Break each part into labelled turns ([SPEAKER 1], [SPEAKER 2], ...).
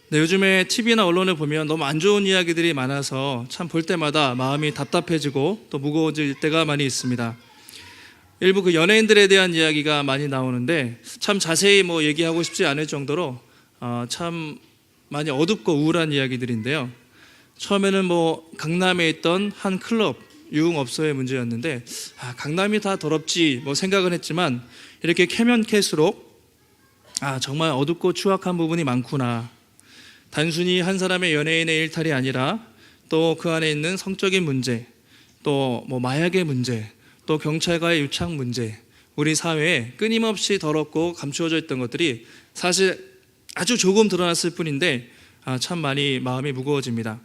[SPEAKER 1] 네, 요즘에 TV나 언론을 보면 너무 안 좋은 이야기들이 많아서 참 볼 때마다 마음이 답답해지고 또 무거워질 때가 많이 있습니다. 일부 그 연예인들에 대한 이야기가 많이 나오는데 참 자세히 뭐 얘기하고 싶지 않을 정도로 참 많이 어둡고 우울한 이야기들인데요. 처음에는 뭐 강남에 있던 한 클럽 유흥업소의 문제였는데 강남이 다 더럽지 뭐 생각은 했지만 이렇게 캐면 캘수록 정말 어둡고 추악한 부분이 많구나. 단순히 한 사람의 연예인의 일탈이 아니라 또 그 안에 있는 성적인 문제, 또 뭐 마약의 문제, 또 경찰과의 유착 문제, 우리 사회에 끊임없이 더럽고 감추어져 있던 것들이 사실 아주 조금 드러났을 뿐인데 참 많이 마음이 무거워집니다.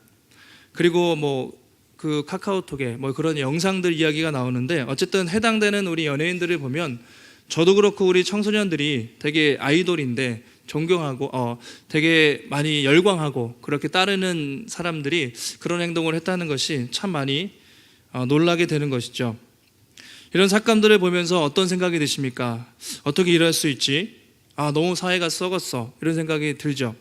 [SPEAKER 1] 그리고 뭐 그 카카오톡에 뭐 그런 영상들 이야기가 나오는데 어쨌든 해당되는 우리 연예인들을 보면 저도 그렇고 우리 청소년들이 되게 아이돌인데 존경하고 되게 많이 열광하고 그렇게 따르는 사람들이 그런 행동을 했다는 것이 참 많이 놀라게 되는 것이죠. 이런 사건들을 보면서 어떤 생각이 드십니까? 어떻게 이럴 수 있지? 너무 사회가 썩었어. 이런 생각이 들죠.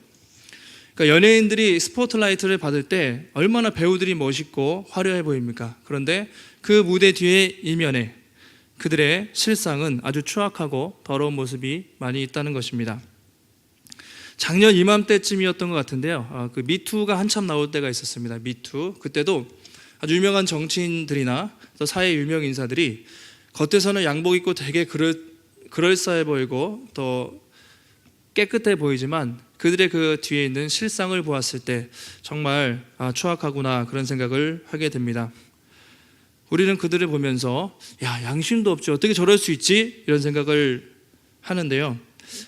[SPEAKER 1] 그러니까 연예인들이 스포트라이트를 받을 때 얼마나 배우들이 멋있고 화려해 보입니까? 그런데 그 무대 뒤에 이면에 그들의 실상은 아주 추악하고 더러운 모습이 많이 있다는 것입니다. 작년 이맘때쯤이었던 것 같은데요. 그 미투가 한참 나올 때가 있었습니다. 미투. 그때도 아주 유명한 정치인들이나 또 사회 유명 인사들이 겉에서는 양복 입고 되게 그럴싸해 보이고 또 깨끗해 보이지만 그들의 그 뒤에 있는 실상을 보았을 때 정말 추악하구나 그런 생각을 하게 됩니다. 우리는 그들을 보면서 양심도 없지 어떻게 저럴 수 있지? 이런 생각을 하는데요.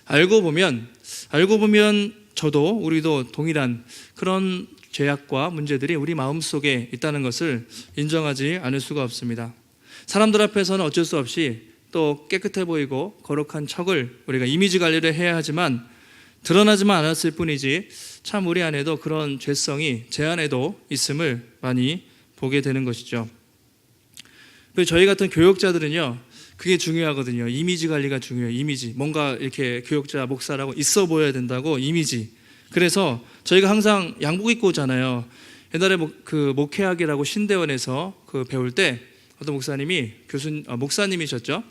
[SPEAKER 1] 알고 보면 저도 우리도 동일한 그런 죄악과 문제들이 우리 마음속에 있다는 것을 인정하지 않을 수가 없습니다. 사람들 앞에서는 어쩔 수 없이 또 깨끗해 보이고 거룩한 척을 우리가 이미지 관리를 해야 하지만 드러나지만 않았을 뿐이지 참 우리 안에도 그런 죄성이 제 안에도 있음을 많이 보게 되는 것이죠. 저희 같은 교역자들은요, 그게 중요하거든요. 이미지 관리가 중요해요. 이미지. 뭔가 이렇게 교역자, 목사라고 있어 보여야 된다고 이미지. 그래서 저희가 항상 양복 입고 오잖아요. 옛날에 그 목회학이라고 신대원에서 그 배울 때 어떤 목사님이 목사님이셨죠.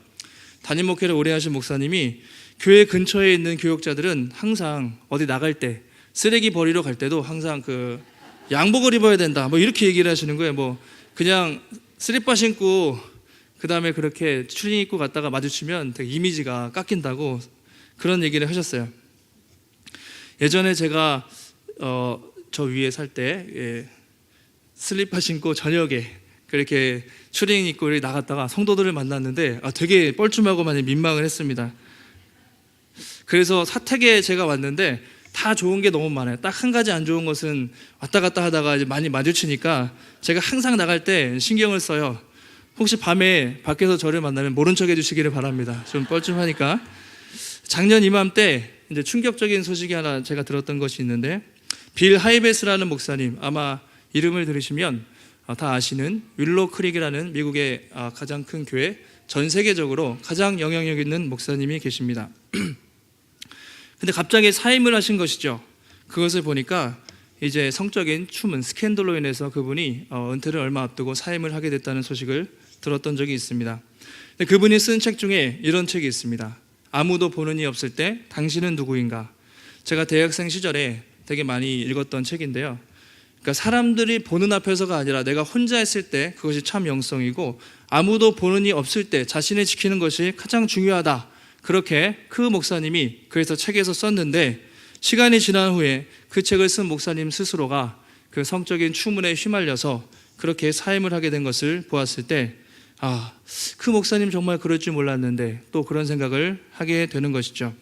[SPEAKER 1] 담임 목회를 오래 하신 목사님이 교회 근처에 있는 교역자들은 항상 어디 나갈 때 쓰레기 버리러 갈 때도 항상 그 양복을 입어야 된다. 뭐 이렇게 얘기를 하시는 거예요. 뭐 그냥 슬리퍼 신고 그 다음에 그렇게 추리닝 입고 갔다가 마주치면 되게 이미지가 깎인다고 그런 얘기를 하셨어요. 예전에 제가 저 위에 살 때 슬리퍼 신고 저녁에 그렇게 추리닝 입고 나갔다가 성도들을 만났는데 되게 뻘쭘하고 많이 민망을 했습니다. 그래서 사택에 제가 왔는데 다 좋은 게 너무 많아요. 딱 한 가지 안 좋은 것은 왔다 갔다 하다가 이제 많이 마주치니까 제가 항상 나갈 때 신경을 써요. 혹시 밤에 밖에서 저를 만나면 모른 척 해주시기를 바랍니다. 좀 뻘쭘하니까. 작년 이맘때 이제 충격적인 소식이 하나 제가 들었던 것이 있는데 빌 하이베스라는 목사님, 아마 이름을 들으시면 다 아시는 윌로 크릭이라는 미국의 가장 큰 교회, 전 세계적으로 가장 영향력 있는 목사님이 계십니다. 근데 갑자기 사임을 하신 것이죠. 그것을 보니까 이제 성적인 추문, 스캔들로 인해서 그분이 은퇴를 얼마 앞두고 사임을 하게 됐다는 소식을 들었던 적이 있습니다. 근데 그분이 쓴 책 중에 이런 책이 있습니다. 아무도 보는 이 없을 때 당신은 누구인가. 제가 대학생 시절에 되게 많이 읽었던 책인데요. 그러니까 사람들이 보는 앞에서가 아니라 내가 혼자 있을 때 그것이 참 영성이고 아무도 보는 이 없을 때 자신을 지키는 것이 가장 중요하다. 그렇게 그 목사님이 그래서 책에서 썼는데 시간이 지난 후에 그 책을 쓴 목사님 스스로가 그 성적인 추문에 휘말려서 그렇게 사임을 하게 된 것을 보았을 때 그 목사님 정말 그럴 줄 몰랐는데 또 그런 생각을 하게 되는 것이죠.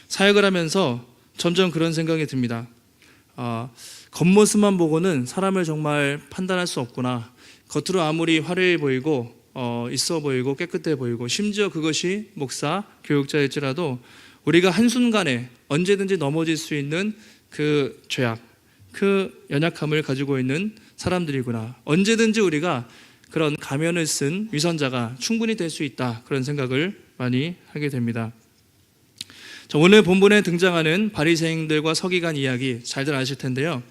[SPEAKER 1] 사역을 하면서 점점 그런 생각이 듭니다. 겉모습만 보고는 사람을 정말 판단할 수 없구나. 겉으로 아무리 화려해 보이고 있어 보이고 깨끗해 보이고 심지어 그것이 목사, 교육자일지라도 우리가 한순간에 언제든지 넘어질 수 있는 그 죄악, 그 연약함을 가지고 있는 사람들이구나. 언제든지 우리가 그런 가면을 쓴 위선자가 충분히 될 수 있다. 그런 생각을 많이 하게 됩니다. 자, 오늘 본문에 등장하는 바리새인들과 서기관 이야기 잘들 아실 텐데요.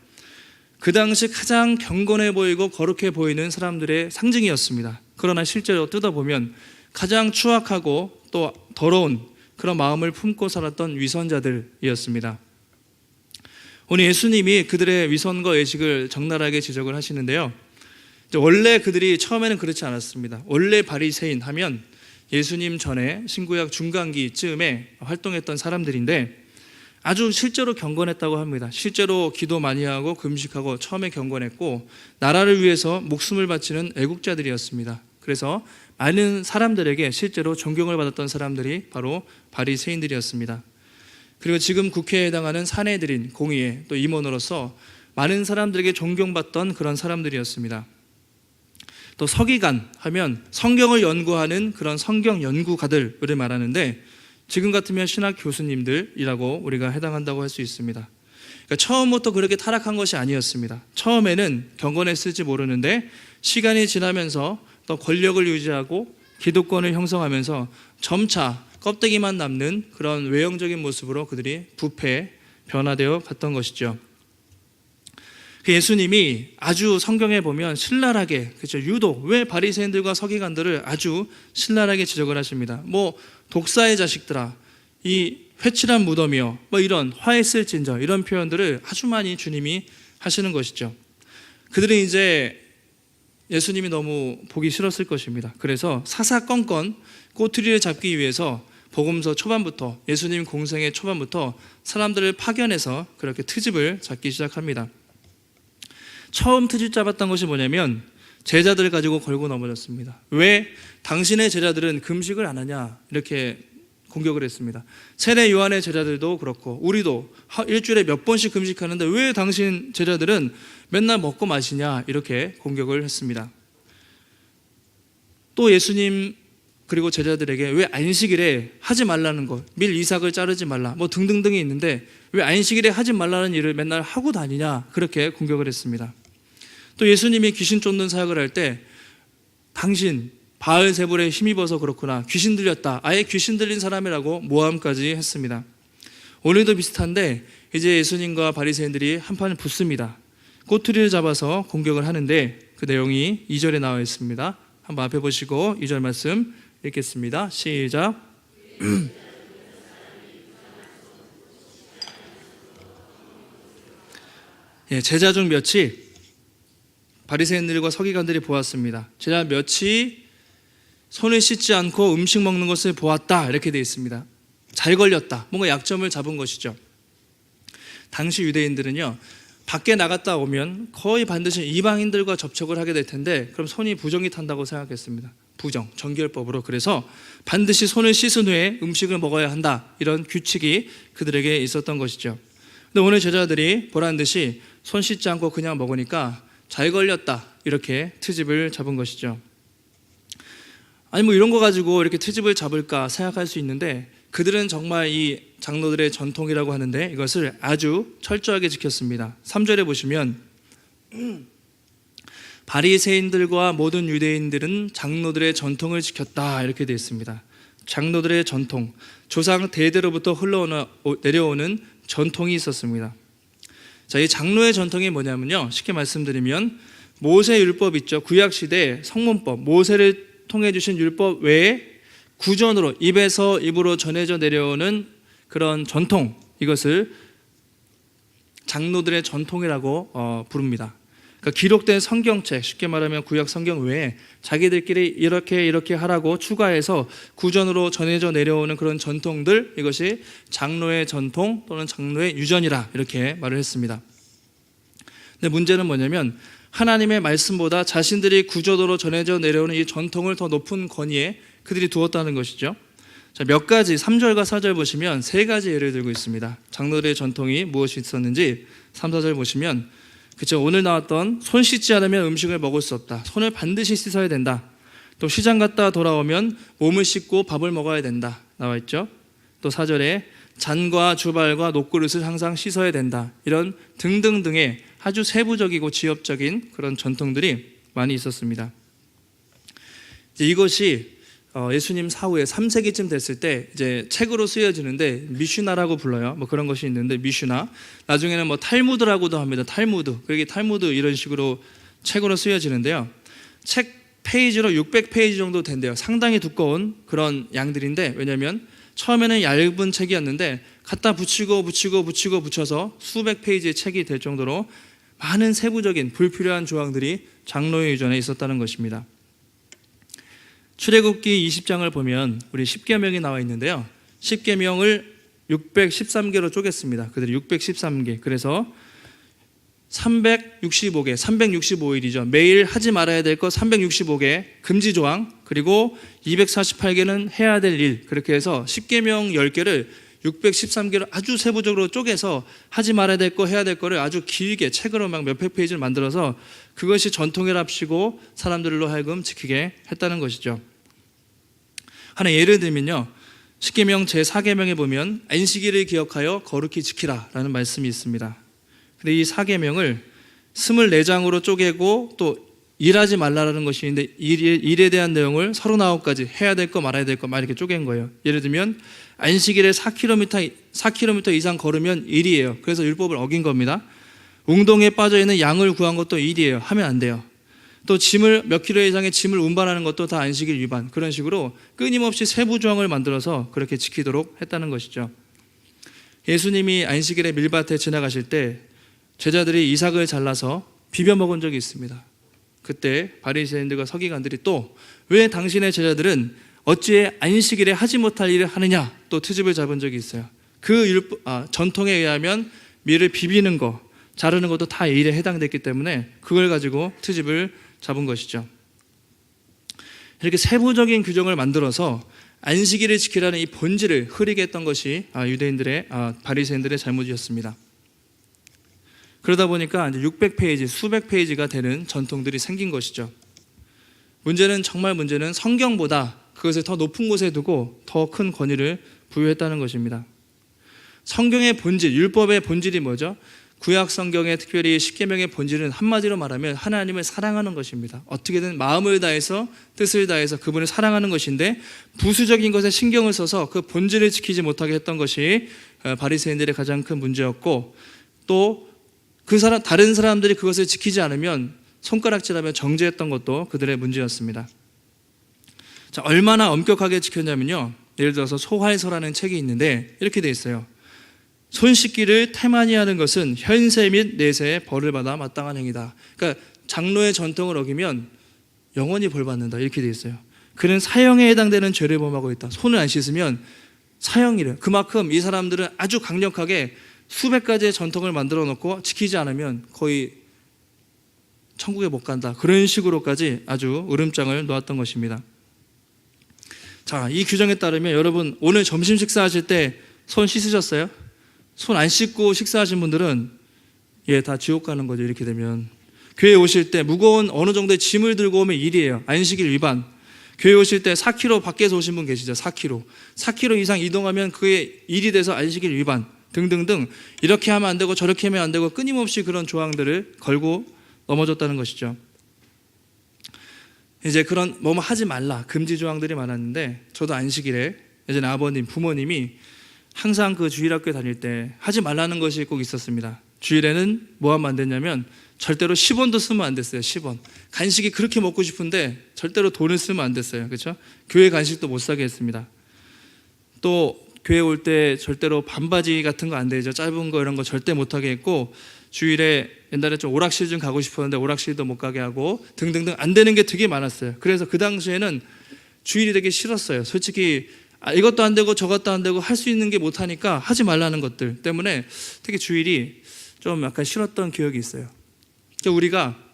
[SPEAKER 1] 그 당시 가장 경건해 보이고 거룩해 보이는 사람들의 상징이었습니다. 그러나 실제로 뜯어보면 가장 추악하고 또 더러운 그런 마음을 품고 살았던 위선자들이었습니다. 오늘 예수님이 그들의 위선과 의식을 적나라하게 지적을 하시는데요. 원래 그들이 처음에는 그렇지 않았습니다. 원래 바리새인 하면 예수님 전에 신구약 중간기쯤에 활동했던 사람들인데 아주 실제로 경건했다고 합니다. 실제로 기도 많이 하고 금식하고 처음에 경건했고 나라를 위해서 목숨을 바치는 애국자들이었습니다. 그래서 많은 사람들에게 실제로 존경을 받았던 사람들이 바로 바리새인들이었습니다. 그리고 지금 국회에 해당하는 사내들인 공의회 또 임원으로서 많은 사람들에게 존경받던 그런 사람들이었습니다. 또 서기관 하면 성경을 연구하는 그런 성경 연구가들을 말하는데 지금 같으면 신학 교수님들이라고 우리가 해당한다고 할 수 있습니다. 그러니까 처음부터 그렇게 타락한 것이 아니었습니다. 처음에는 경건했을지 모르는데 시간이 지나면서 또 권력을 유지하고 기득권을 형성하면서 점차 껍데기만 남는 그런 외형적인 모습으로 그들이 부패, 변화되어 갔던 것이죠. 예수님이 아주 성경에 보면 신랄하게, 그렇죠, 유독 왜 바리새인들과 서기관들을 아주 신랄하게 지적을 하십니다. 독사의 자식들아, 이 회칠한 무덤이여, 이런 화했을진저 이런 표현들을 아주 많이 주님이 하시는 것이죠. 그들은 이제 예수님이 너무 보기 싫었을 것입니다. 그래서 사사건건 꼬투리를 잡기 위해서 복음서 초반부터, 예수님 공생의 초반부터 사람들을 파견해서 그렇게 트집을 잡기 시작합니다. 처음 트집 잡았던 것이 뭐냐면 제자들을 가지고 걸고 넘어졌습니다. 왜 당신의 제자들은 금식을 안 하냐, 이렇게 공격을 했습니다. 세례 요한의 제자들도 그렇고 우리도 일주일에 몇 번씩 금식하는데 왜 당신 제자들은 맨날 먹고 마시냐, 이렇게 공격을 했습니다. 또 예수님 그리고 제자들에게 왜 안식일에 하지 말라는 것, 밀 이삭을 자르지 말라, 등등등이 있는데 왜 안식일에 하지 말라는 일을 맨날 하고 다니냐, 그렇게 공격을 했습니다. 또 예수님이 귀신 쫓는 사역을 할 때 당신 바알세불에 힘입어서 그렇구나, 귀신 들렸다, 아예 귀신 들린 사람이라고 모함까지 했습니다. 오늘도 비슷한데 이제 예수님과 바리새인들이 한판 붙습니다. 꼬투리를 잡아서 공격을 하는데 그 내용이 2절에 나와 있습니다. 한번 앞에 보시고 2절 말씀 읽겠습니다. 시작. 제자 중 몇이, 바리새인들과 서기관들이 보았습니다. 제자 몇이 손을 씻지 않고 음식 먹는 것을 보았다, 이렇게 되어 있습니다. 잘 걸렸다, 뭔가 약점을 잡은 것이죠. 당시 유대인들은요, 밖에 나갔다 오면 거의 반드시 이방인들과 접촉을 하게 될 텐데 그럼 손이 부정이 탄다고 생각했습니다. 부정, 정결법으로. 그래서 반드시 손을 씻은 후에 음식을 먹어야 한다, 이런 규칙이 그들에게 있었던 것이죠. 근데 오늘 제자들이 보란 듯이 손 씻지 않고 그냥 먹으니까 잘 걸렸다, 이렇게 트집을 잡은 것이죠. 아니 이런 거 가지고 이렇게 트집을 잡을까 생각할 수 있는데 그들은 정말 이 장로들의 전통이라고 하는데 이것을 아주 철저하게 지켰습니다. 3절에 보시면 바리새인들과 모든 유대인들은 장로들의 전통을 지켰다, 이렇게 되어 있습니다. 장로들의 전통, 조상 대대로부터 내려오는 전통이 있었습니다. 자, 이 장로의 전통이 뭐냐면요, 쉽게 말씀드리면 모세 율법 있죠. 구약시대 성문법, 모세를 통해 주신 율법 외에 구전으로 입에서 입으로 전해져 내려오는 그런 전통, 이것을 장로들의 전통이라고 부릅니다. 그러니까 기록된 성경책, 쉽게 말하면 구약 성경 외에 자기들끼리 이렇게 하라고 추가해서 구전으로 전해져 내려오는 그런 전통들, 이것이 장로의 전통 또는 장로의 유전이라, 이렇게 말을 했습니다. 근데 문제는 뭐냐면 하나님의 말씀보다 자신들이 구조도로 전해져 내려오는 이 전통을 더 높은 권위에 그들이 두었다는 것이죠. 자, 몇 가지, 3절과 4절 보시면 세 가지 예를 들고 있습니다. 장로들의 전통이 무엇이 있었는지 3, 4절 보시면, 그렇죠, 오늘 나왔던 손 씻지 않으면 음식을 먹을 수 없다, 손을 반드시 씻어야 된다, 또 시장 갔다 돌아오면 몸을 씻고 밥을 먹어야 된다, 나와 있죠. 또 4절에 잔과 주발과 녹그릇을 항상 씻어야 된다, 이런 등등등의 아주 세부적이고 지엽적인 그런 전통들이 많이 있었습니다. 이것이 예수님 사후에 3세기쯤 됐을 때 이제 책으로 쓰여지는데 미슈나라고 불러요. 뭐 그런 것이 있는데 미슈나. 나중에는 뭐 탈무드라고도 합니다. 탈무드. 그게 탈무드 이런 식으로 책으로 쓰여지는데요. 책 페이지로 600페이지 정도 된대요. 상당히 두꺼운 그런 양들인데, 왜냐하면 처음에는 얇은 책이었는데 갖다 붙여서 수백 페이지의 책이 될 정도로 많은 세부적인 불필요한 조항들이 장로의 유전에 있었다는 것입니다. 출애굽기 20장을 보면 우리 10계명이 나와 있는데요. 10계명을 613개로 쪼갰습니다. 그들이 613개. 그래서 365개, 365일이죠. 매일 하지 말아야 될 것 365개 금지 조항, 그리고 248개는 해야 될 일, 그렇게 해서 10계명 10개를 613개로 아주 세부적으로 쪼개서 하지 말아야 될 거, 해야 될 거를 아주 길게 책으로 막 몇백 페이지를 만들어서 그것이 전통이랍시고 사람들로 하여금 지키게 했다는 것이죠. 하나 예를 들면요, 10계명 제4계명에 보면 안식일을 기억하여 거룩히 지키라 라는 말씀이 있습니다. 근데 이 4계명을 24장으로 쪼개고 또 일하지 말라라는 것이 있는데 일에 대한 내용을 39가지 해야 될 거 말아야 될 거 막 이렇게 쪼갠 거예요. 예를 들면 안식일에 4km 이상 걸으면 일이에요. 그래서 율법을 어긴 겁니다. 웅동에 빠져 있는 양을 구한 것도 일이에요. 하면 안 돼요. 또 짐을 몇 킬로 이상의 짐을 운반하는 것도 다 안식일 위반. 그런 식으로 끊임없이 세부 조항을 만들어서 그렇게 지키도록 했다는 것이죠. 예수님이 안식일에 밀밭에 지나가실 때 제자들이 이삭을 잘라서 비벼 먹은 적이 있습니다. 그때 바리새인들과 서기관들이 또 왜 당신의 제자들은 어찌해 안식일에 하지 못할 일을 하느냐 또 트집을 잡은 적이 있어요. 그 전통에 의하면 밀을 비비는 거, 자르는 것도 다 일에 해당됐기 때문에 그걸 가지고 트집을 잡은 것이죠. 이렇게 세부적인 규정을 만들어서 안식일을 지키라는 이 본질을 흐리게 했던 것이 유대인들의 바리새인들의 잘못이었습니다. 그러다 보니까 이제 600페이지, 수백 페이지가 되는 전통들이 생긴 것이죠. 문제는 성경보다 그것을 더 높은 곳에 두고 더 큰 권위를 부여했다는 것입니다. 성경의 본질, 율법의 본질이 뭐죠? 구약 성경의 특별히 10계명의 본질은 한마디로 말하면 하나님을 사랑하는 것입니다. 어떻게든 마음을 다해서 뜻을 다해서 그분을 사랑하는 것인데 부수적인 것에 신경을 써서 그 본질을 지키지 못하게 했던 것이 바리새인들의 가장 큰 문제였고, 또 다른 사람들이 그것을 지키지 않으면 손가락질하며 정죄했던 것도 그들의 문제였습니다. 자, 얼마나 엄격하게 지켰냐면요, 예를 들어서 소활서라는 책이 있는데 이렇게 돼 있어요. 손 씻기를 태만히 하는 것은 현세 및 내세에 벌을 받아 마땅한 행위다. 그러니까 장로의 전통을 어기면 영원히 벌 받는다, 이렇게 돼 있어요. 그는 사형에 해당되는 죄를 범하고 있다. 손을 안 씻으면 사형이래요. 그만큼 이 사람들은 아주 강력하게 수백 가지의 전통을 만들어 놓고 지키지 않으면 거의 천국에 못 간다, 그런 식으로까지 아주 으름장을 놓았던 것입니다. 자, 이 규정에 따르면 여러분 오늘 점심 식사하실 때 손 씻으셨어요? 손 안 씻고 식사하신 분들은 다 지옥 가는 거죠. 이렇게 되면 교회 오실 때 무거운 어느 정도의 짐을 들고 오면 일이에요. 안식일 위반. 교회 오실 때 4km 밖에서 오신 분 계시죠? 4km 이상 이동하면 그게 일이 돼서 안식일 위반 등등등, 이렇게 하면 안 되고 저렇게 하면 안 되고 끊임없이 그런 조항들을 걸고 넘어졌다는 것이죠. 이제 그런 뭐뭐 하지 말라 금지 조항들이 많았는데, 저도 안식일에 예전에 아버님, 부모님이 항상 그 주일학교에 다닐 때 하지 말라는 것이 꼭 있었습니다. 주일에는 뭐 하면 안 됐냐면 절대로 10원도 쓰면 안 됐어요. 10원. 간식이 그렇게 먹고 싶은데 절대로 돈을 쓰면 안 됐어요. 그렇죠? 교회 간식도 못 사게 했습니다. 또 교회 올 때 절대로 반바지 같은 거 안 되죠. 짧은 거 이런 거 절대 못 하게 했고, 주일에 옛날에 좀 오락실 좀 가고 싶었는데 오락실도 못 가게 하고 등등등 안 되는 게 되게 많았어요. 그래서 그 당시에는 주일이 되게 싫었어요. 솔직히 이것도 안 되고 저것도 안 되고 할 수 있는 게 못 하니까 하지 말라는 것들 때문에 되게 주일이 좀 약간 싫었던 기억이 있어요. 그러니까 우리가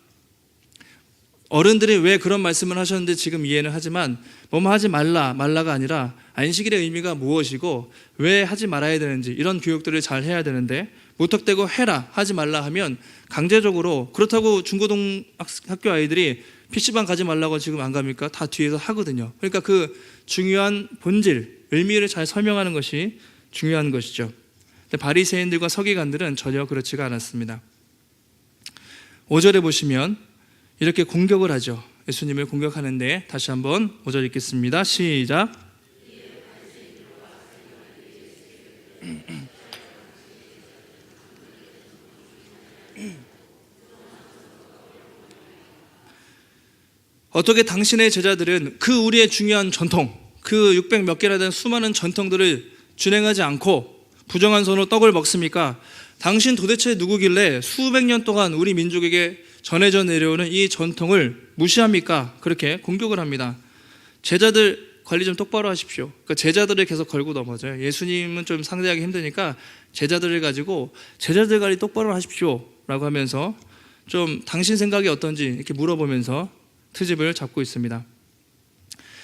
[SPEAKER 1] 어른들이 왜 그런 말씀을 하셨는데 지금 이해는 하지만, 뭐뭐 하지 말라가 아니라 안식일의 의미가 무엇이고 왜 하지 말아야 되는지 이런 교육들을 잘 해야 되는데, 무턱대고 해라 하지 말라 하면 강제적으로, 그렇다고 중고등학교 아이들이 PC방 가지 말라고 지금 안 갑니까? 다 뒤에서 하거든요. 그러니까 그 중요한 본질, 의미를 잘 설명하는 것이 중요한 것이죠. 근데 바리새인들과 서기관들은 전혀 그렇지가 않았습니다. 5절에 보시면 이렇게 공격을 하죠. 예수님을 공격하는데 다시 한번 5절 읽겠습니다. 시작. 어떻게 당신의 제자들은 그 우리의 중요한 전통, 그 600 몇 개나 되는 수많은 전통들을 준행하지 않고 부정한 손으로 떡을 먹습니까? 당신 도대체 누구길래 수백 년 동안 우리 민족에게 전해져 내려오는 이 전통을 무시합니까? 그렇게 공격을 합니다. 제자들 관리 좀 똑바로 하십시오. 그러니까 제자들을 계속 걸고 넘어져요. 예수님은 좀 상대하기 힘드니까 제자들을 가지고 제자들 관리 똑바로 하십시오 라고 하면서 좀 당신 생각이 어떤지 이렇게 물어보면서 트집을 잡고 있습니다.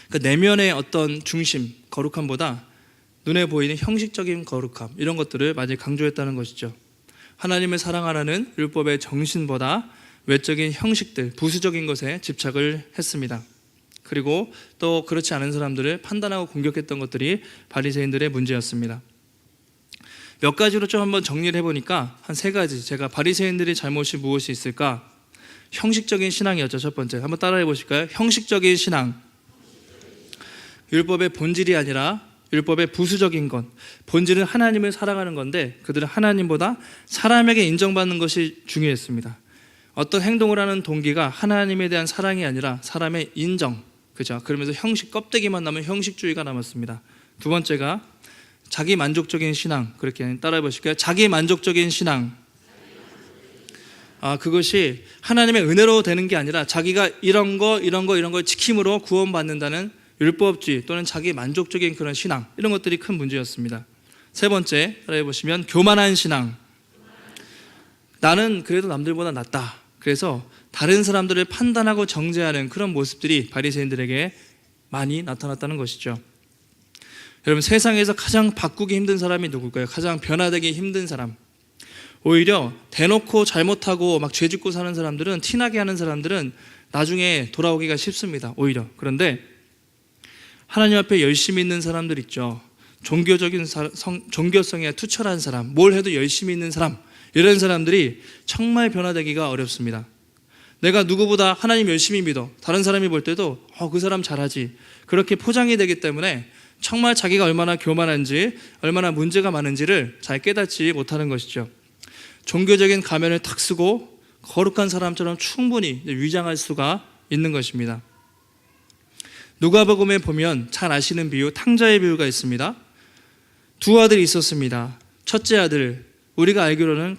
[SPEAKER 1] 그러니까 내면의 어떤 중심, 거룩함보다 눈에 보이는 형식적인 거룩함, 이런 것들을 많이 강조했다는 것이죠. 하나님을 사랑하라는 율법의 정신보다 외적인 형식들, 부수적인 것에 집착을 했습니다. 그리고 또 그렇지 않은 사람들을 판단하고 공격했던 것들이 바리새인들의 문제였습니다. 몇 가지로 좀 한번 정리를 해보니까 한 3가지, 제가 바리새인들의 잘못이 무엇이 있을까? 형식적인 신앙이었죠. 첫 번째, 한번 따라해 보실까요? 형식적인 신앙. 율법의 본질이 아니라 율법의 부수적인 것. 본질은 하나님을 사랑하는 건데 그들은 하나님보다 사람에게 인정받는 것이 중요했습니다. 어떤 행동을 하는 동기가 하나님에 대한 사랑이 아니라 사람의 인정, 그죠? 그러면서 형식, 껍데기만 남은 형식주의가 남았습니다. 두 번째가 자기 만족적인 신앙. 그렇게 따라해 보실까요? 자기 만족적인 신앙. 그것이 하나님의 은혜로 되는 게 아니라 자기가 이런 걸 지킴으로 구원받는다는 율법주의 또는 자기 만족적인 그런 신앙, 이런 것들이 큰 문제였습니다. 세 번째, 따라해 보시면 교만한 신앙. 나는 그래도 남들보다 낫다. 그래서 다른 사람들을 판단하고 정죄하는 그런 모습들이 바리새인들에게 많이 나타났다는 것이죠. 여러분, 세상에서 가장 바꾸기 힘든 사람이 누굴까요? 가장 변화되기 힘든 사람. 오히려 대놓고 잘못하고 막 죄짓고 사는 사람들은, 티나게 하는 사람들은 나중에 돌아오기가 쉽습니다. 오히려. 그런데 하나님 앞에 열심히 있는 사람들 있죠. 종교성에 투철한 사람, 뭘 해도 열심히 있는 사람, 이런 사람들이 정말 변화되기가 어렵습니다. 내가 누구보다 하나님 열심히 믿어, 다른 사람이 볼 때도 그 사람 잘하지, 그렇게 포장이 되기 때문에 정말 자기가 얼마나 교만한지, 얼마나 문제가 많은지를 잘 깨닫지 못하는 것이죠. 종교적인 가면을 탁 쓰고 거룩한 사람처럼 충분히 위장할 수가 있는 것입니다. 누가복음에 보면 잘 아시는 비유, 탕자의 비유가 있습니다. 두 아들이 있었습니다. 첫째 아들, 우리가 알기로는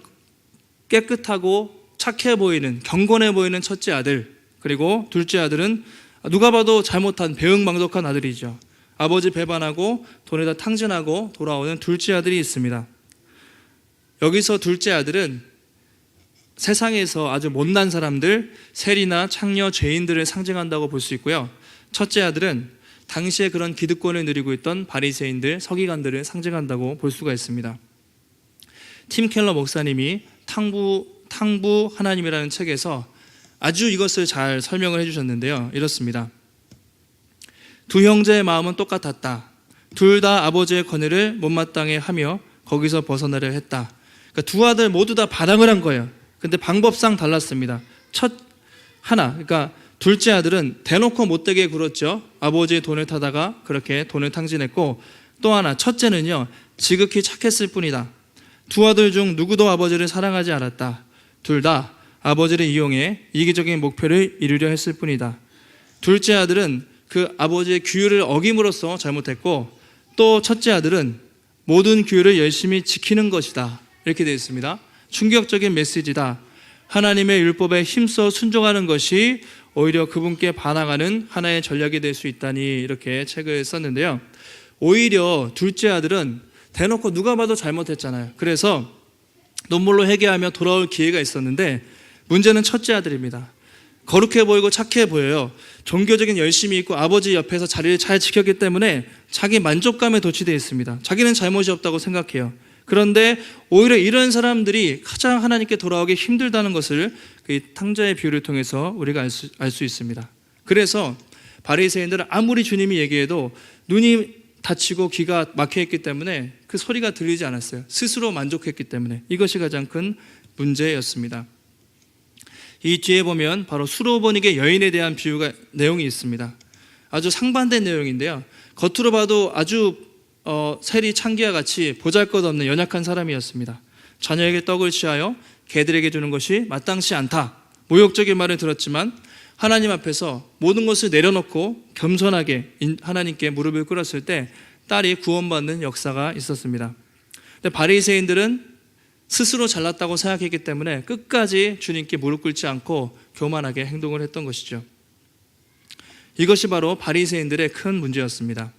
[SPEAKER 1] 깨끗하고 착해 보이는, 경건해 보이는 첫째 아들, 그리고 둘째 아들은 누가 봐도 잘못한 배은망덕한 아들이죠. 아버지 배반하고 돈에다 탕진하고 돌아오는 둘째 아들이 있습니다. 여기서 둘째 아들은 세상에서 아주 못난 사람들, 세리나 창녀, 죄인들을 상징한다고 볼 수 있고요. 첫째 아들은 당시에 그런 기득권을 누리고 있던 바리새인들, 서기관들을 상징한다고 볼 수가 있습니다. 팀 켈러 목사님이 탕부 하나님이라는 책에서 아주 이것을 잘 설명을 해주셨는데요. 이렇습니다. 두 형제의 마음은 똑같았다. 둘 다 아버지의 권위를 못마땅해 하며 거기서 벗어나려 했다. 그러니까 두 아들 모두 다 반항을 한 거예요. 근데 방법상 달랐습니다. 그러니까 둘째 아들은 대놓고 못되게 굴었죠. 아버지의 돈을 타다가 그렇게 돈을 탕진했고, 또 하나, 첫째는요, 지극히 착했을 뿐이다. 두 아들 중 누구도 아버지를 사랑하지 않았다. 둘 다 아버지를 이용해 이기적인 목표를 이루려 했을 뿐이다. 둘째 아들은 그 아버지의 규율을 어김으로써 잘못했고, 또 첫째 아들은 모든 규율을 열심히 지키는 것이다. 이렇게 되어 있습니다. 충격적인 메시지다. 하나님의 율법에 힘써 순종하는 것이 오히려 그분께 반항하는 하나의 전략이 될 수 있다니, 이렇게 책을 썼는데요. 오히려 둘째 아들은 대놓고 누가 봐도 잘못했잖아요. 그래서 눈물로 회개하며 돌아올 기회가 있었는데, 문제는 첫째 아들입니다. 거룩해 보이고 착해 보여요. 종교적인 열심이 있고 아버지 옆에서 자리를 잘 지켰기 때문에 자기 만족감에 도취되어 있습니다. 자기는 잘못이 없다고 생각해요. 그런데 오히려 이런 사람들이 가장 하나님께 돌아오기 힘들다는 것을 그 탕자의 비유를 통해서 우리가 알 수 있습니다. 그래서 바리새인들은 아무리 주님이 얘기해도 눈이 닫히고 귀가 막혀있기 때문에 그 소리가 들리지 않았어요. 스스로 만족했기 때문에. 이것이 가장 큰 문제였습니다. 이 뒤에 보면 바로 수로보닉의 여인에 대한 비유가 내용이 있습니다. 아주 상반된 내용인데요. 겉으로 봐도 아주 세리 창기와 같이 보잘것없는 연약한 사람이었습니다. 자녀에게 떡을 취하여 개들에게 주는 것이 마땅치 않다, 모욕적인 말을 들었지만 하나님 앞에서 모든 것을 내려놓고 겸손하게 하나님께 무릎을 꿇었을 때 딸이 구원받는 역사가 있었습니다. 근데 바리새인들은 스스로 잘났다고 생각했기 때문에 끝까지 주님께 무릎 꿇지 않고 교만하게 행동을 했던 것이죠. 이것이 바로 바리새인들의 큰 문제였습니다.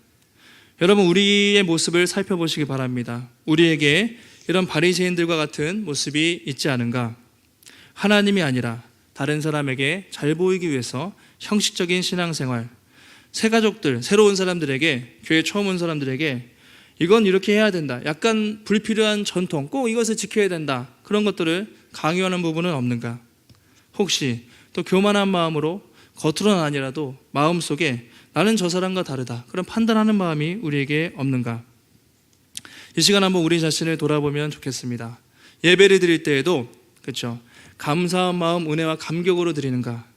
[SPEAKER 1] 여러분, 우리의 모습을 살펴보시기 바랍니다. 우리에게 이런 바리새인들과 같은 모습이 있지 않은가? 하나님이 아니라 다른 사람에게 잘 보이기 위해서 형식적인 신앙생활, 새 가족들, 새로운 사람들에게, 교회 처음 온 사람들에게 이건 이렇게 해야 된다, 약간 불필요한 전통, 꼭 이것을 지켜야 된다, 그런 것들을 강요하는 부분은 없는가? 혹시 또 교만한 마음으로 겉으로는 아니라도 마음속에 나는 저 사람과 다르다, 그런 판단하는 마음이 우리에게 없는가? 이 시간 한번 우리 자신을 돌아보면 좋겠습니다. 예배를 드릴 때에도 그렇죠, 감사한 마음, 은혜와 감격으로 드리는가?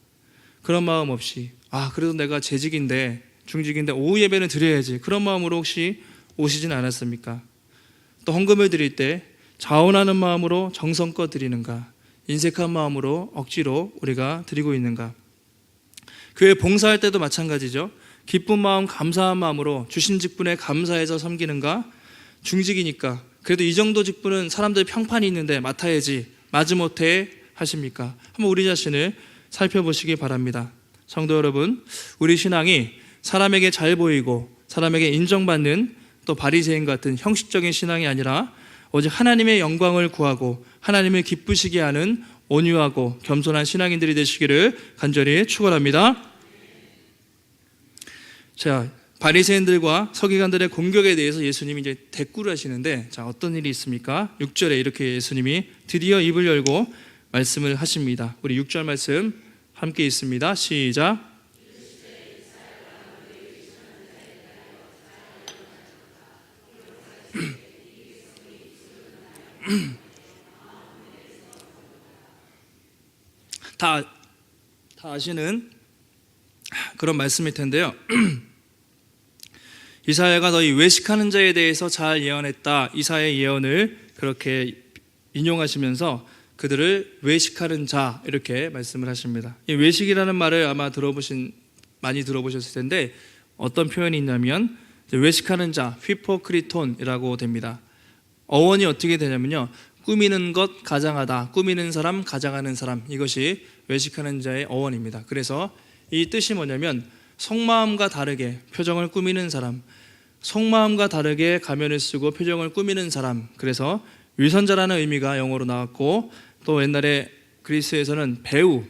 [SPEAKER 1] 그런 마음 없이 그래도 내가 재직인데, 중직인데 오후 예배는 드려야지, 그런 마음으로 혹시 오시진 않았습니까? 또 헌금을 드릴 때 자원하는 마음으로 정성껏 드리는가? 인색한 마음으로 억지로 우리가 드리고 있는가? 교회 봉사할 때도 마찬가지죠. 기쁜 마음, 감사한 마음으로 주신 직분에 감사해서 섬기는가? 중직이니까 그래도 이 정도 직분은 사람들 평판이 있는데 맡아야지, 마지못해 하십니까? 한번 우리 자신을 살펴보시기 바랍니다. 성도 여러분, 우리 신앙이 사람에게 잘 보이고 사람에게 인정받는 또 바리새인 같은 형식적인 신앙이 아니라 오직 하나님의 영광을 구하고 하나님을 기쁘시게 하는 온유하고 겸손한 신앙인들이 되시기를 간절히 축원합니다. 자, 바리새인들과 서기관들의 공격에 대해서 예수님이 이제 대꾸를 하시는데, 자, 어떤 일이 있습니까? 6절에 이렇게 예수님이 드디어 입을 열고 말씀을 하십니다. 우리 6절 말씀 함께 있습니다. 시작. 다 아시는 그런 말씀일 텐데요. 이사야가 너희 외식하는 자에 대해서 잘 예언했다, 이사야의 예언을 그렇게 인용하시면서 그들을 외식하는 자, 이렇게 말씀을 하십니다. 이 외식이라는 말을 아마 많이 들어보셨을 텐데, 어떤 표현이 있냐면 외식하는 자, 휘포크리톤이라고 됩니다. 어원이 어떻게 되냐면요, 꾸미는 것, 가장하다, 꾸미는 사람, 가장하는 사람, 이것이 외식하는 자의 어원입니다. 그래서 이 뜻이 뭐냐면 속마음과 다르게 표정을 꾸미는 사람, 속마음과 다르게 가면을 쓰고 표정을 꾸미는 사람, 그래서 위선자라는 의미가 영어로 나왔고, 또 옛날에 그리스에서는 배우,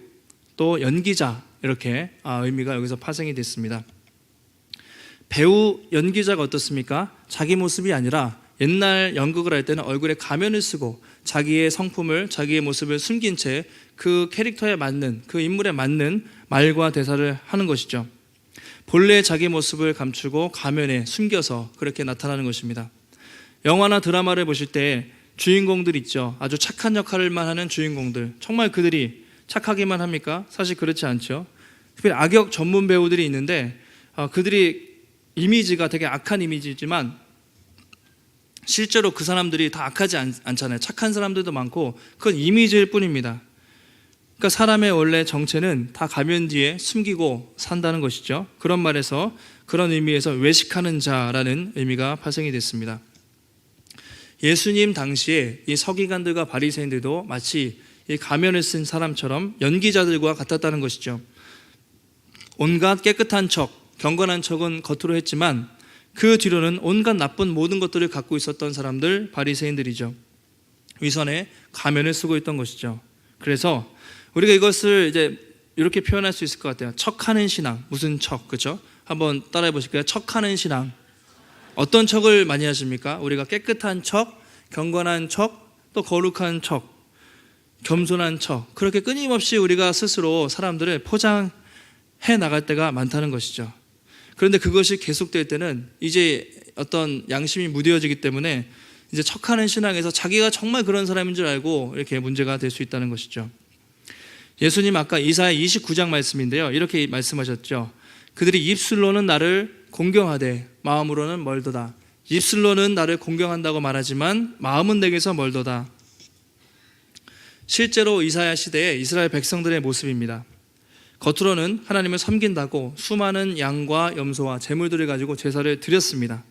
[SPEAKER 1] 또 연기자, 이렇게 의미가 여기서 파생이 됐습니다. 배우, 연기자가 어떻습니까? 자기 모습이 아니라 옛날 연극을 할 때는 얼굴에 가면을 쓰고 자기의 성품을, 자기의 모습을 숨긴 채 그 캐릭터에 맞는, 그 인물에 맞는 말과 대사를 하는 것이죠. 본래 자기 모습을 감추고 가면에 숨겨서 그렇게 나타나는 것입니다. 영화나 드라마를 보실 때 주인공들 있죠. 아주 착한 역할만 하는 주인공들, 정말 그들이 착하기만 합니까? 사실 그렇지 않죠. 특별히 악역 전문 배우들이 있는데 그들이 이미지가 되게 악한 이미지지만 실제로 그 사람들이 다 악하지 않잖아요. 착한 사람들도 많고, 그건 이미지일 뿐입니다. 그러니까 사람의 원래 정체는 다 가면 뒤에 숨기고 산다는 것이죠. 그런 말에서, 그런 의미에서 외식하는 자라는 의미가 파생이 됐습니다. 예수님 당시에 이 서기관들과 바리새인들도 마치 이 가면을 쓴 사람처럼 연기자들과 같았다는 것이죠. 온갖 깨끗한 척, 경건한 척은 겉으로 했지만 그 뒤로는 온갖 나쁜 모든 것들을 갖고 있었던 사람들, 바리새인들이죠. 위선에 가면을 쓰고 있던 것이죠. 그래서 우리가 이것을 이제 이렇게 표현할 수 있을 것 같아요. 척하는 신앙. 무슨 척, 그렇죠? 한번 따라해 보실까요? 척하는 신앙. 어떤 척을 많이 하십니까? 우리가 깨끗한 척, 경건한 척, 또 거룩한 척, 겸손한 척, 그렇게 끊임없이 우리가 스스로 사람들을 포장해 나갈 때가 많다는 것이죠. 그런데 그것이 계속될 때는 이제 어떤 양심이 무뎌지기 때문에 이제 척하는 신앙에서 자기가 정말 그런 사람인 줄 알고 이렇게 문제가 될 수 있다는 것이죠. 예수님 아까 이사야 29장 말씀인데요, 이렇게 말씀하셨죠. 그들이 입술로는 나를 공경하되 마음으로는 멀도다. 입술로는 나를 공경한다고 말하지만 마음은 내게서 멀도다. 실제로 이사야 시대의 이스라엘 백성들의 모습입니다. 겉으로는 하나님을 섬긴다고 수많은 양과 염소와 제물들을 가지고 제사를 드렸습니다.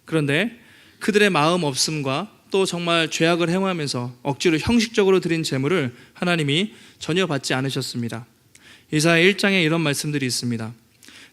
[SPEAKER 1] 그런데 그들의 마음 없음과 또 정말 죄악을 행하면서 억지로 형식적으로 드린 제물을 하나님이 전혀 받지 않으셨습니다. 이사야 1장에 이런 말씀들이 있습니다.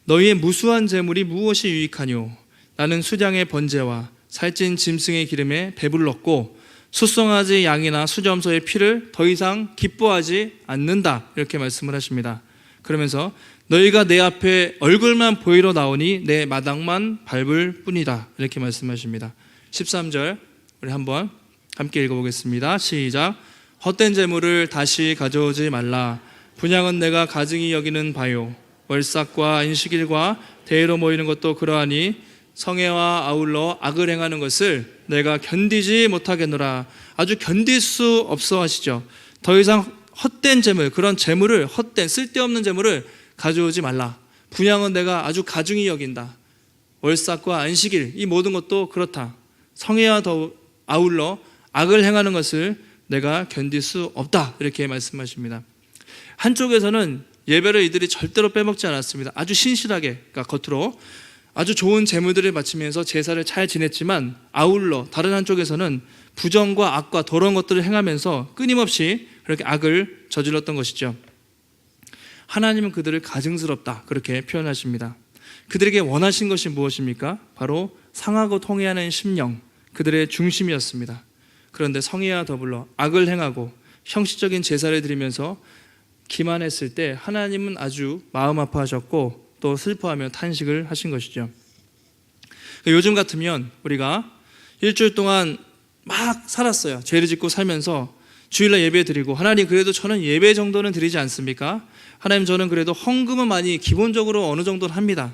[SPEAKER 1] 너희의 무수한 제물이 무엇이 유익하뇨? 나는 수량의 번제와 살찐 짐승의 기름에 배불렀고 숫송아지 양이나 수점소의 피를 더 이상 기뻐하지 않는다. 이렇게 말씀을 하십니다. 그러면서 너희가 내 앞에 얼굴만 보이러 나오니 내 마당만 밟을 뿐이다. 이렇게 말씀하십니다. 13절 우리 한번 함께 읽어보겠습니다. 시작. 헛된 재물을 다시 가져오지 말라. 분향은 내가 가증히 여기는 바요. 월삭과 안식일과 대회로 모이는 것도 그러하니 성회와 아울러 악을 행하는 것을 내가 견디지 못하겠노라. 아주 견딜 수 없어 하시죠. 더 이상 헛된 재물, 그런 재물을, 헛된 쓸데없는 재물을 가져오지 말라. 분향은 내가 아주 가중히 여긴다. 월삭과 안식일, 이 모든 것도 그렇다. 성회와 아울러 악을 행하는 것을 내가 견딜 수 없다. 이렇게 말씀하십니다. 한쪽에서는 예배를 이들이 절대로 빼먹지 않았습니다. 아주 신실하게, 그러니까 겉으로 아주 좋은 제물들을 바치면서 제사를 잘 지냈지만 아울러 다른 한쪽에서는 부정과 악과 더러운 것들을 행하면서 끊임없이 그렇게 악을 저질렀던 것이죠. 하나님은 그들을 가증스럽다, 그렇게 표현하십니다. 그들에게 원하신 것이 무엇입니까? 바로 상하고 통회하는 심령, 그들의 중심이었습니다. 그런데 성회와 더불어 악을 행하고 형식적인 제사를 드리면서 기만했을 때 하나님은 아주 마음 아파하셨고 또 슬퍼하며 탄식을 하신 것이죠. 요즘 같으면 우리가 일주일 동안 막 살았어요. 죄를 짓고 살면서 주일날 예배 드리고, 하나님 그래도 저는 예배 정도는 드리지 않습니까? 하나님 저는 그래도 헌금은 많이 기본적으로 어느 정도는 합니다.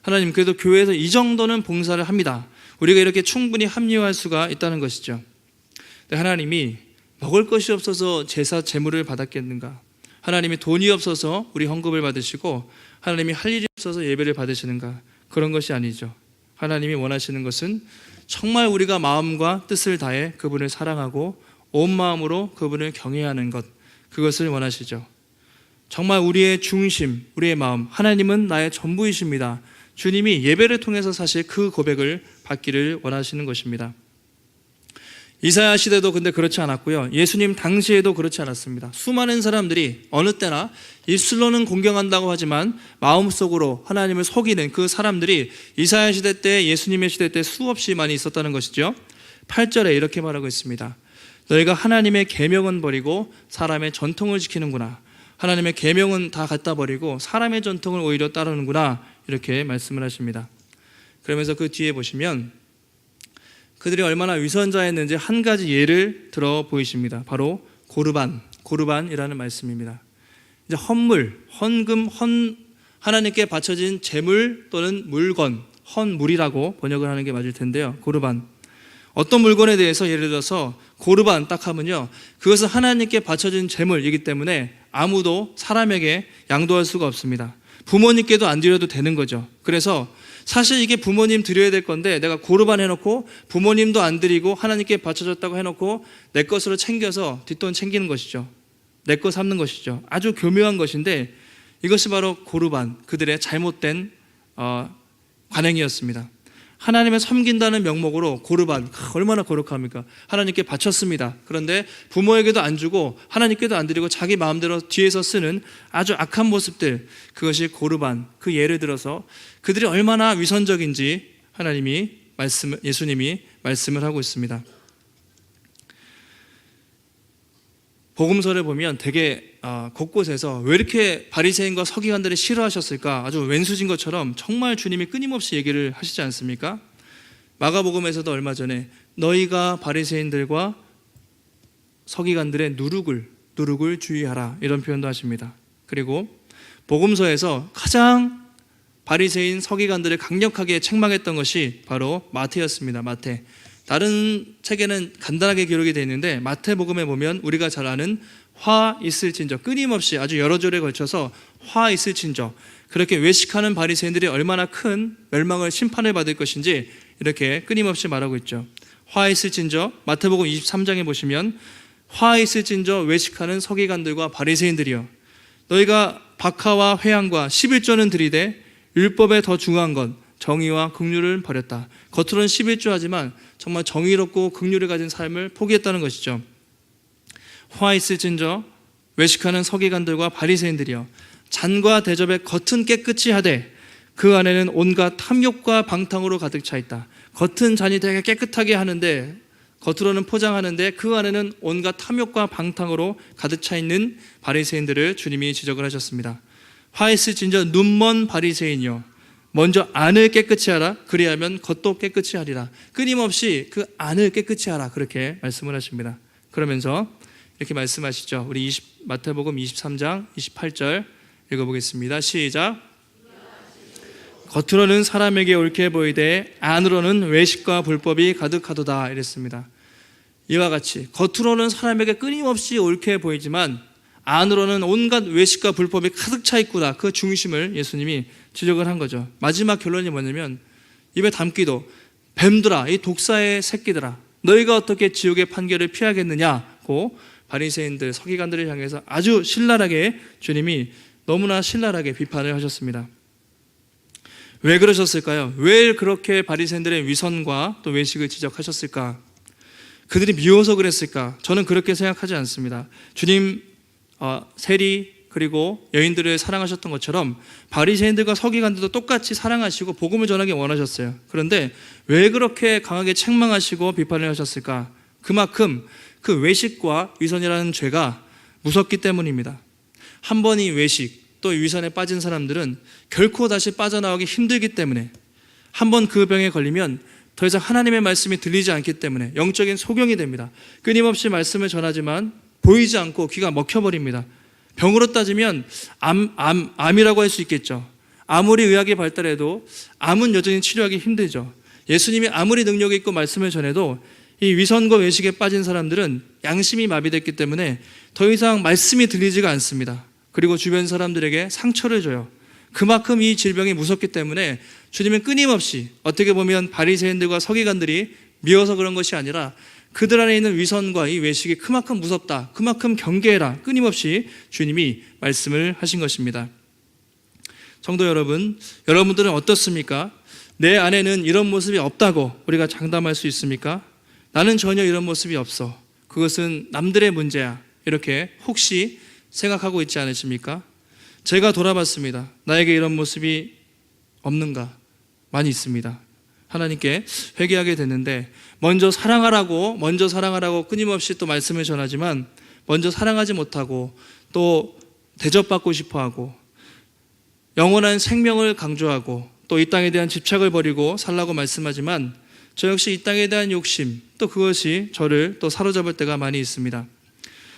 [SPEAKER 1] 하나님 그래도 교회에서 이 정도는 봉사를 합니다. 우리가 이렇게 충분히 합리화할 수가 있다는 것이죠. 근데 하나님이 먹을 것이 없어서 제사 제물을 받았겠는가? 하나님이 돈이 없어서 우리 헌금을 받으시고 하나님이 할 일이 없어서 예배를 받으시는가? 그런 것이 아니죠. 하나님이 원하시는 것은 정말 우리가 마음과 뜻을 다해 그분을 사랑하고 온 마음으로 그분을 경외하는 것, 그것을 원하시죠. 정말 우리의 중심, 우리의 마음, 하나님은 나의 전부이십니다. 주님이 예배를 통해서 사실 그 고백을 받기를 원하시는 것입니다. 이사야 시대도 근데 그렇지 않았고요. 예수님 당시에도 그렇지 않았습니다. 수많은 사람들이 어느 때나 입술로는 공경한다고 하지만 마음속으로 하나님을 속이는 그 사람들이 이사야 시대 때, 예수님의 시대 때 수없이 많이 있었다는 것이죠. 8절에 이렇게 말하고 있습니다. 너희가 하나님의 계명은 버리고 사람의 전통을 지키는구나. 하나님의 계명은 다 갖다 버리고 사람의 전통을 오히려 따르는구나. 이렇게 말씀을 하십니다. 그러면서 그 뒤에 보시면 그들이 얼마나 위선자였는지 한 가지 예를 들어 보이십니다. 바로 고르반이라는 말씀입니다. 이제 헌물, 헌금, 하나님께 바쳐진 제물 또는 물건, 헌물이라고 번역을 하는 게 맞을 텐데요. 고르반. 어떤 물건에 대해서 예를 들어서 고르반 딱 하면요, 그것은 하나님께 바쳐진 제물이기 때문에 아무도 사람에게 양도할 수가 없습니다. 부모님께도 안 드려도 되는 거죠. 그래서 사실 이게 부모님 드려야 될 건데 내가 고르반 해놓고 부모님도 안 드리고 하나님께 바쳐졌다고 해놓고 내 것으로 챙겨서 뒷돈 챙기는 것이죠. 내 것 삼는 것이죠. 아주 교묘한 것인데 이것이 바로 고르반, 그들의 잘못된 관행이었습니다. 하나님을 섬긴다는 명목으로 고르반, 얼마나 거룩합니까? 하나님께 바쳤습니다. 그런데 부모에게도 안 주고 하나님께도 안 드리고 자기 마음대로 뒤에서 쓰는 아주 악한 모습들, 그것이 고르반. 그 예를 들어서 그들이 얼마나 위선적인지 예수님이 말씀을 하고 있습니다. 복음서를 보면 되게 곳곳에서 왜 이렇게 바리새인과 서기관들이 싫어하셨을까, 아주 왼수진 것처럼 정말 주님이 끊임없이 얘기를 하시지 않습니까? 마가복음에서도 얼마 전에 너희가 바리새인들과 서기관들의 누룩을 주의하라, 이런 표현도 하십니다. 그리고 복음서에서 가장 바리새인 서기관들을 강력하게 책망했던 것이 바로 마태였습니다. 마태. 다른 책에는 간단하게 기록이 되어 있는데 마태복음에 보면 우리가 잘 아는 화 있을진저, 끊임없이 아주 여러 절에 걸쳐서 화 있을진저, 그렇게 외식하는 바리새인들이 얼마나 큰 멸망을 심판을 받을 것인지 이렇게 끊임없이 말하고 있죠. 화 있을진저, 마태복음 23장에 보시면 화 있을진저 외식하는 서기관들과 바리새인들이여, 너희가 박하와 회향과 11조는 들이되 율법에 더 중요한 건 정의와 긍휼을 버렸다. 겉으로는 11조 하지만 정말 정의롭고 긍휼을 가진 삶을 포기했다는 것이죠. 화 있을진저 외식하는 서기관들과 바리새인들이여, 잔과 대접의 겉은 깨끗이 하되 그 안에는 온갖 탐욕과 방탕으로 가득 차 있다. 겉은 잔이 되게 깨끗하게 하는데, 겉으로는 포장하는데 그 안에는 온갖 탐욕과 방탕으로 가득 차 있는 바리새인들을 주님이 지적을 하셨습니다. 화 있을진저 눈먼 바리새인이여, 먼저 안을 깨끗이 하라. 그리하면 겉도 깨끗이 하리라. 끊임없이 그 안을 깨끗이 하라, 그렇게 말씀을 하십니다. 그러면서 이렇게 말씀하시죠. 우리 마태복음 23장 28절 읽어보겠습니다. 시작. 겉으로는 사람에게 옳게 보이되 안으로는 외식과 불법이 가득하도다, 이랬습니다. 이와 같이 겉으로는 사람에게 끊임없이 옳게 보이지만 안으로는 온갖 외식과 불법이 가득 차 있구나, 그 중심을 예수님이 지적을 한 거죠. 마지막 결론이 뭐냐면, 입에 담기도 뱀들아, 이 독사의 새끼들아, 너희가 어떻게 지옥의 판결을 피하겠느냐고 바리새인들, 서기관들을 향해서 아주 신랄하게 주님이 너무나 신랄하게 비판을 하셨습니다. 왜 그러셨을까요? 왜 그렇게 바리새인들의 위선과 또 외식을 지적하셨을까? 그들이 미워서 그랬을까? 저는 그렇게 생각하지 않습니다. 주님 세리 그리고 여인들을 사랑하셨던 것처럼 바리새인들과 서기관들도 똑같이 사랑하시고 복음을 전하기 원하셨어요. 그런데 왜 그렇게 강하게 책망하시고 비판을 하셨을까? 그만큼 그 외식과 위선이라는 죄가 무섭기 때문입니다. 한 번 이 외식 또 위선에 빠진 사람들은 결코 다시 빠져나오기 힘들기 때문에, 한 번 그 병에 걸리면 더 이상 하나님의 말씀이 들리지 않기 때문에 영적인 소경이 됩니다. 끊임없이 말씀을 전하지만 보이지 않고 귀가 먹혀버립니다. 병으로 따지면 암이라고 할 수 있겠죠. 아무리 의학이 발달해도 암은 여전히 치료하기 힘들죠. 예수님이 아무리 능력이 있고 말씀을 전해도 이 위선과 외식에 빠진 사람들은 양심이 마비됐기 때문에 더 이상 말씀이 들리지가 않습니다. 그리고 주변 사람들에게 상처를 줘요. 그만큼 이 질병이 무섭기 때문에 주님은 끊임없이, 어떻게 보면 바리새인들과 서기관들이 미워서 그런 것이 아니라 그들 안에 있는 위선과 이 외식이 그만큼 무섭다, 그만큼 경계해라, 끊임없이 주님이 말씀을 하신 것입니다. 성도 여러분, 여러분들은 어떻습니까? 내 안에는 이런 모습이 없다고 우리가 장담할 수 있습니까? 나는 전혀 이런 모습이 없어, 그것은 남들의 문제야, 이렇게 혹시 생각하고 있지 않으십니까? 제가 돌아봤습니다. 나에게 이런 모습이 없는가? 많이 있습니다. 하나님께 회개하게 됐는데 먼저 사랑하라고 끊임없이 또 말씀을 전하지만 먼저 사랑하지 못하고 또 대접받고 싶어하고 영원한 생명을 강조하고 또 이 땅에 대한 집착을 버리고 살라고 말씀하지만 저 역시 이 땅에 대한 욕심, 또 그것이 저를 또 사로잡을 때가 많이 있습니다.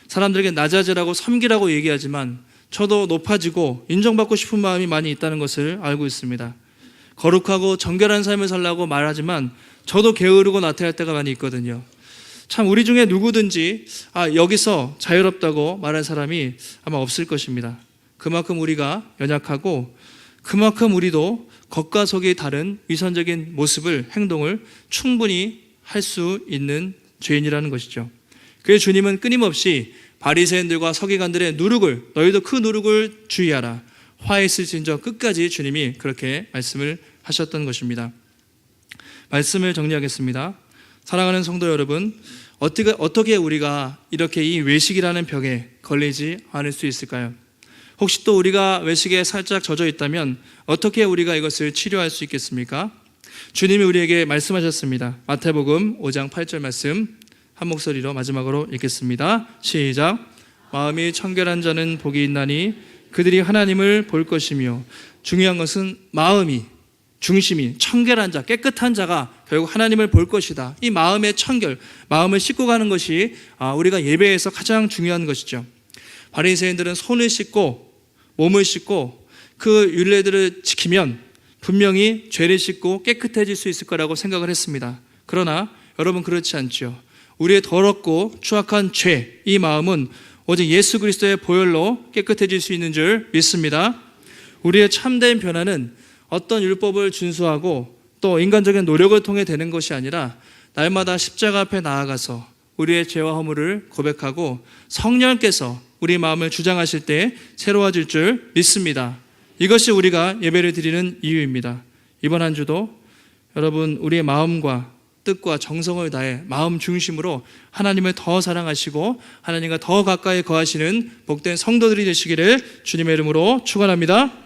[SPEAKER 1] 사람들에게 낮아지라고 섬기라고 얘기하지만 저도 높아지고 인정받고 싶은 마음이 많이 있다는 것을 알고 있습니다. 거룩하고 정결한 삶을 살라고 말하지만 저도 게으르고 나태할 때가 많이 있거든요. 참 우리 중에 누구든지 여기서 자유롭다고 말할 사람이 아마 없을 것입니다. 그만큼 우리가 연약하고 그만큼 우리도 겉과 속이 다른 위선적인 모습을, 행동을 충분히 할 수 있는 죄인이라는 것이죠. 그래서 주님은 끊임없이 바리새인들과 서기관들의 누룩을, 너희도 그 누룩을 주의하라, 화했을진저, 끝까지 주님이 그렇게 말씀을 하셨던 것입니다. 말씀을 정리하겠습니다. 사랑하는 성도 여러분, 어떻게 우리가 이렇게 이 외식이라는 병에 걸리지 않을 수 있을까요? 혹시 또 우리가 외식에 살짝 젖어 있다면 어떻게 우리가 이것을 치료할 수 있겠습니까? 주님이 우리에게 말씀하셨습니다. 마태복음 5장 8절 말씀 한 목소리로 마지막으로 읽겠습니다. 시작. 마음이 청결한 자는 복이 있나니 그들이 하나님을 볼 것이며, 중요한 것은 마음이, 중심이 청결한 자, 깨끗한 자가 결국 하나님을 볼 것이다. 이 마음의 청결, 마음을 씻고 가는 것이 우리가 예배에서 가장 중요한 것이죠. 바리새인들은 손을 씻고 몸을 씻고 그 율례들을 지키면 분명히 죄를 씻고 깨끗해질 수 있을 거라고 생각을 했습니다. 그러나 여러분, 그렇지 않죠. 우리의 더럽고 추악한 죄, 이 마음은 오직 예수 그리스도의 보혈로 깨끗해질 수 있는 줄 믿습니다. 우리의 참된 변화는 어떤 율법을 준수하고 또 인간적인 노력을 통해 되는 것이 아니라 날마다 십자가 앞에 나아가서 우리의 죄와 허물을 고백하고 성령께서 우리 마음을 주장하실 때 새로워질 줄 믿습니다. 이것이 우리가 예배를 드리는 이유입니다. 이번 한 주도 여러분 우리의 마음과 뜻과 정성을 다해 마음 중심으로 하나님을 더 사랑하시고 하나님과 더 가까이 거하시는 복된 성도들이 되시기를 주님의 이름으로 축원합니다.